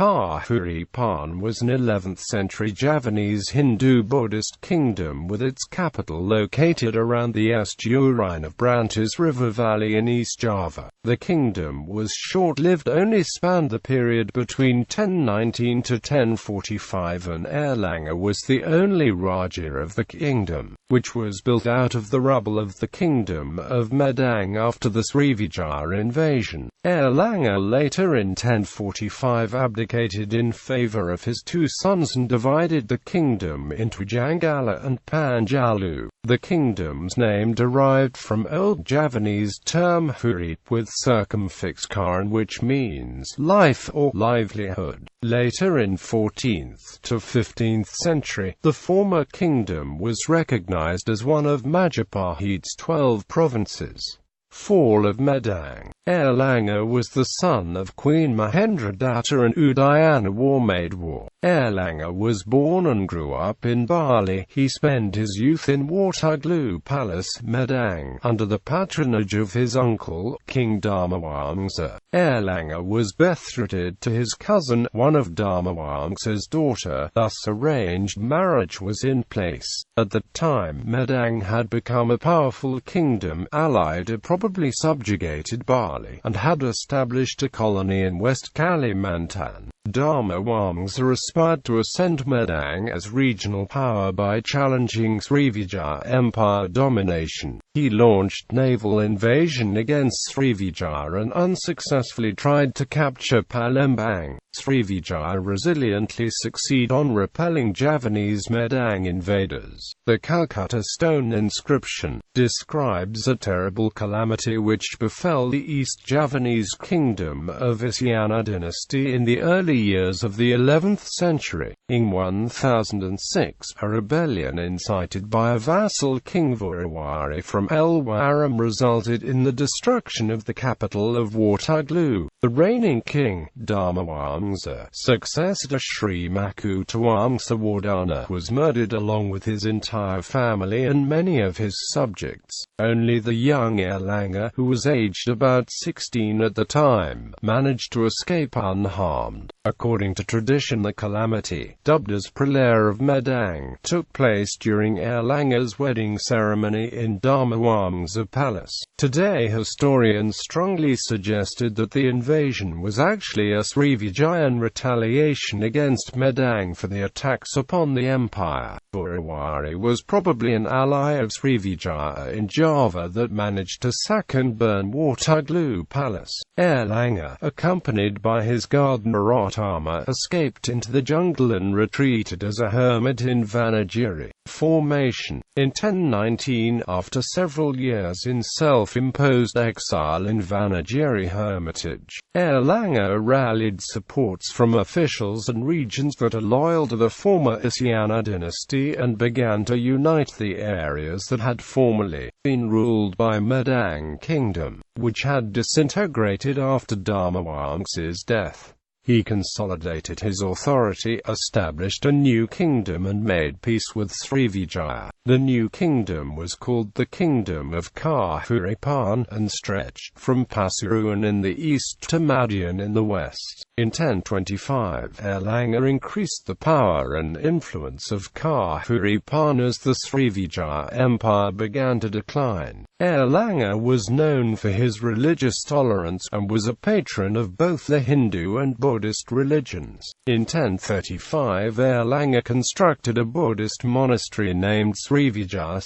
Kahuripan was an 11th-century Javanese Hindu-Buddhist kingdom with its capital located around the estuarine of Brantas River valley in East Java. The kingdom was short-lived, only spanned the period between 1019 to 1045, and Airlangga was the only Raja of the kingdom, which was built out of the rubble of the Kingdom of Medang after the Srivijaya invasion. Airlangga later in 1045 abdicated in favour of his two sons and divided the kingdom into Janggala and Panjalu. The kingdom's name derived from Old Javanese term hurip with circumfix karan, which means life or livelihood. Later in 14th to 15th century, the former kingdom was recognized as one of Majapahit's 12 provinces. Fall of Medang. Airlangga was the son of Queen Mahendra Datta and Udayana War-made war. Airlangga was born and grew up in Bali. He spent his youth in Wartuglu Palace, Medang, under the patronage of his uncle, King Dharmawangsa. Airlangga was betrothed to his cousin, one of Dharmawangsa's daughter, thus arranged marriage was in place. At the time, Medang had become a powerful kingdom, allied and probably subjugated Bali, and had established a colony in West Kalimantan. Dharmawangsa aspired to ascend Medang as regional power by challenging Srivijaya Empire domination. He launched naval invasion against Srivijaya and unsuccessfully tried to capture Palembang. Srivijaya resiliently succeeded on repelling Javanese Medang invaders. The Calcutta stone inscription describes a terrible calamity which befell the East Javanese kingdom of Isyana dynasty in the early years of the 11th century. In 1006, a rebellion incited by a vassal King Vurawari from El-Waram resulted in the destruction of the capital of Wartuglu. The reigning king, Dharmawangsa, successor Sri Makutawangsa was murdered along with his entire family and many of his subjects. Only the young Airlangga, who was aged about 16 at the time, managed to escape unharmed. According to tradition, the calamity, dubbed as Pralaya of Medang, took place during Airlangga's wedding ceremony in Dharmawangsa Palace. Today, historians strongly suggested that the invasion was actually a Srivijayan retaliation against Medang for the attacks upon the empire. Vurawari was probably an ally of Srivijaya in Java that managed to sack and burn Wartuglu Palace. Airlangga, accompanied by his guard Maratama, escaped into the jungle and retreated as a hermit in Vanagiri formation. In 1019, after several years in self-imposed exile in Vanagiri hermitage, Airlangga rallied supports from officials and regions that are loyal to the former Isyana dynasty and began to unite the areas that had formerly been ruled by Medang kingdom, which had disintegrated after Dharmawangsa's death. He consolidated his authority, established a new kingdom and made peace with Srivijaya. The new kingdom was called the Kingdom of Kahuripan and stretched from Pasuruan in the east to Madiun in the west. In 1025, Airlangga increased the power and influence of Kahuripan as the Srivijaya Empire began to decline. Airlangga was known for his religious tolerance, and was a patron of both the Hindu and Buddhist religions. In 1035, Airlangga constructed a Buddhist monastery named Srivijaya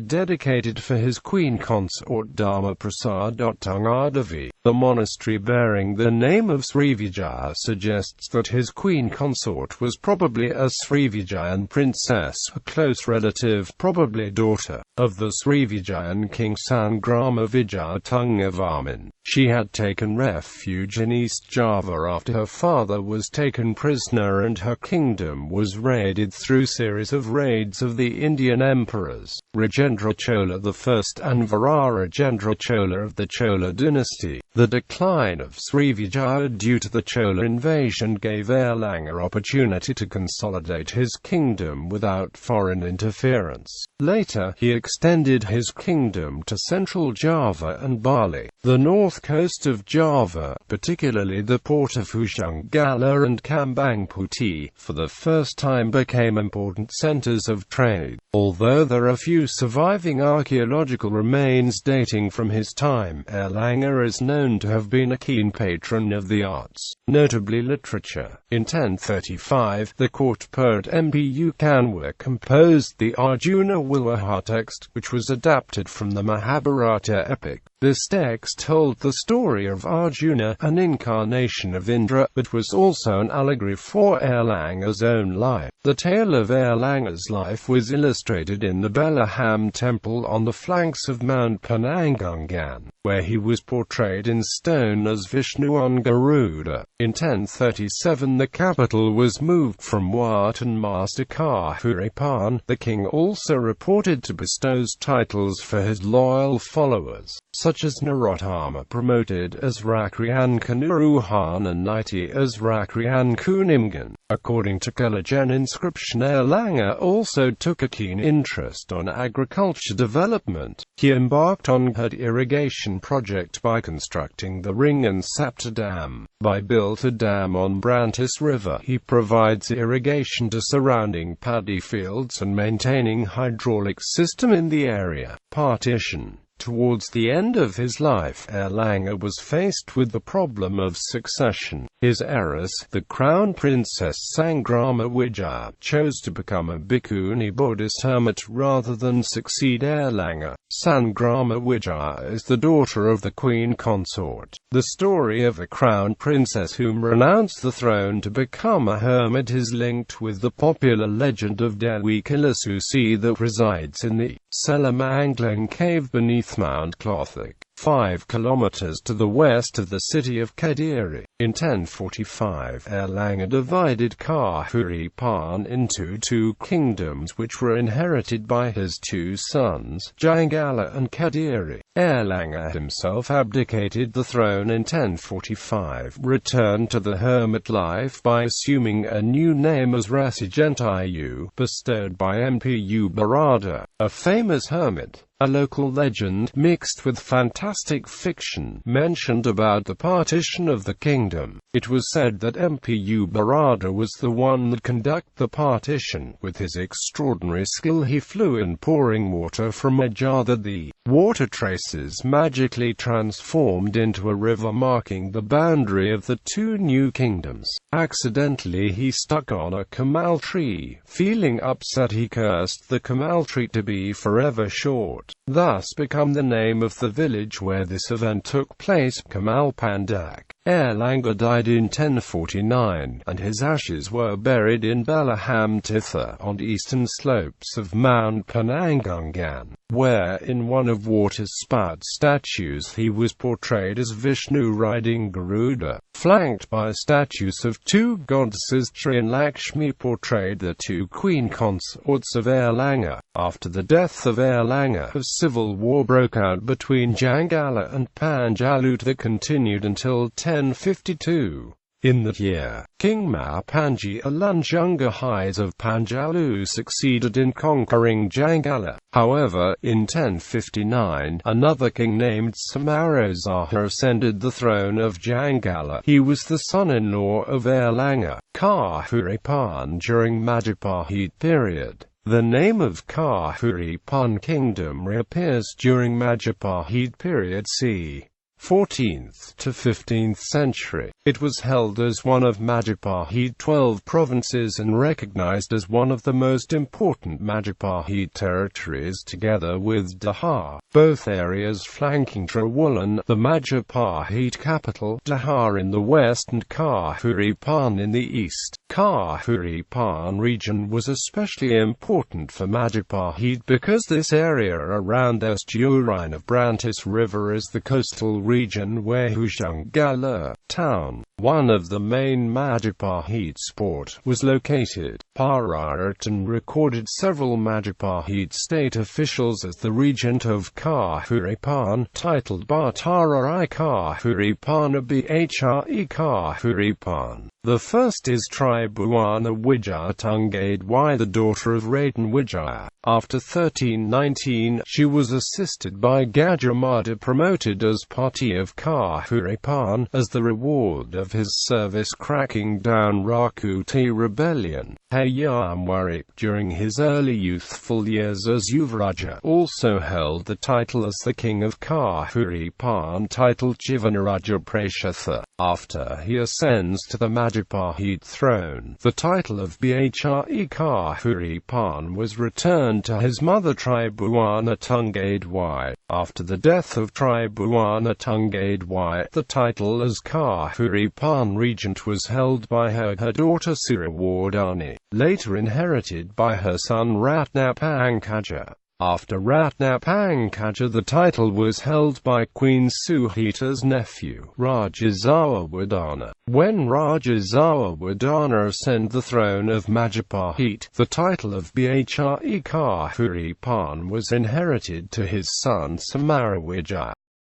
dedicated for his queen consort Dharmaprasada. The monastery bearing the name of Srivijaya suggests that his queen consort was probably a Srivijayan princess, a close relative, probably daughter, of the Srivijayan king Sangrama Vijayatungavarman. She had taken refuge in East Java after her father was taken prisoner and her kingdom was raided through series of raids of the Indian emperors. Rajendra Chola I and Virarajendra Chola of the Chola dynasty. The decline of Srivijaya due to the Chola invasion gave Airlangga opportunity to consolidate his kingdom without foreign interference. Later, he extended his kingdom to central Java and Bali. The north coast of Java, particularly the port of Janggala and Kambang Putih, for the first time became important centers of trade. Although there are few surviving archaeological remains dating from his time, Airlangga is known to have been a keen patron of the arts, notably literature. In 1035, the court poet Mpu Kanwar composed the Arjuna Vivaha text, which was adapted from the Mahabharata epic. This text told the story of Arjuna, an incarnation of Indra, but was also an allegory for Airlangga's own life. The tale of Airlangga's life was illustrated in the Belaham temple on the flanks of Mount Penanggungan, where he was portrayed in stone as Vishnu on Garuda. In 1037 the capital was moved from Watan Mas to Kahuripan. The king also reported to bestow titles for his loyal followers, such as Narottama promoted as Rakrian Kanuruhan and Niti as Rakrian Kunimgan. According to Kalajan inscription, Airlangga also took a keen interest on agriculture development. He embarked on an irrigation project by constructing the Ring and Sapta Dam. By built a dam on Brantas River, he provides irrigation to surrounding paddy fields and maintaining hydraulic system in the area. Partition. Towards the end of his life, Airlangga was faced with the problem of succession. His heiress, the crown princess Sangrama Wijaya, chose to become a bhikkhuni Buddhist hermit rather than succeed Airlangga. Sangrama Wijaya is the daughter of the queen consort. The story of a crown princess who renounced the throne to become a hermit is linked with the popular legend of Dewi Kilasusi that resides in the Selamanglang cave beneath Mount Klothik, 5 kilometers to the west of the city of Kediri. In 1045, Airlangga divided Kahuripan into 2 kingdoms which were inherited by his 2 sons, Janggala and Kediri. Airlangga himself abdicated the throne in 1045, returned to the hermit life by assuming a new name as Rasijentayu, bestowed by Mpu Barada, a famous hermit. A local legend, mixed with fantastic fiction, mentioned about the partition of the kingdom. It was said that Mpu Barada was the one that conducted the partition. With his extraordinary skill he flew in pouring water from a jar that the water traces magically transformed into a river marking the boundary of the 2 new kingdoms. Accidentally he stuck on a kamal tree. Feeling upset he cursed the kamal tree to be forever short. Thus become the name of the village where this event took place, Kamal Pandak. Airlangga died in 1049, and his ashes were buried in Belaham Titha, on eastern slopes of Mount Penanggungan, where in one of water spout statues he was portrayed as Vishnu riding Garuda, flanked by statues of 2 goddesses. Sri and Lakshmi portrayed the 2 queen consorts of Airlangga. After the death of Airlangga, a civil war broke out between Janggala and Panjalu that continued until 1052. In that year, King Mapanji Alanjunga of Panjalu succeeded in conquering Janggala. However, in 1059, another king named Samarozaha ascended the throne of Janggala. He was the son-in-law of Airlangga, Kahuripan during Majapahit period. The name of Kahuripan kingdom reappears during Majapahit period c. 14th to 15th century. It was held as one of Majapahit 12 provinces and recognized as one of the most important Majapahit territories together with Daha, both areas flanking Trowulan, the Majapahit capital, Daha in the west and Kahuripan in the east. Kahuripan region was especially important for Majapahit because this area around the estuarine of Brantas River is the coastal region where Janggala town, one of the main Majapahit sport, was located. Pararatan recorded several Majapahit state officials as the regent of Kahuripan, titled Batara Kahuripan Bhre Kahuripan. The first is Tribuana Wijaya Tungade, the daughter of Ratan Wijaya. After 1319, she was assisted by Gajamada, promoted as Pati of Kahuripan, as the reward of his service cracking down Rakuti rebellion. Hayamwarik, during his early youthful years as Yuvaraja, also held the title as the king of Kahuripan, titled Jivanaraja Prashatha. After he ascends to the Majapahit throne, the title of Bhre Kahuripan was returned to his mother Tribuana Tungade. After the death of Tribuana Tungade, the title as Kahuripan regent was held by her daughter Srivijaya, later inherited by her son Ratnapankaja. After Ratnapankaja, the title was held by Queen Suhita's nephew, Rajazawardhana. When Rajazawardhana ascended the throne of Majapahit, the title of Bhre Kahuripan was inherited to his son Samarawija.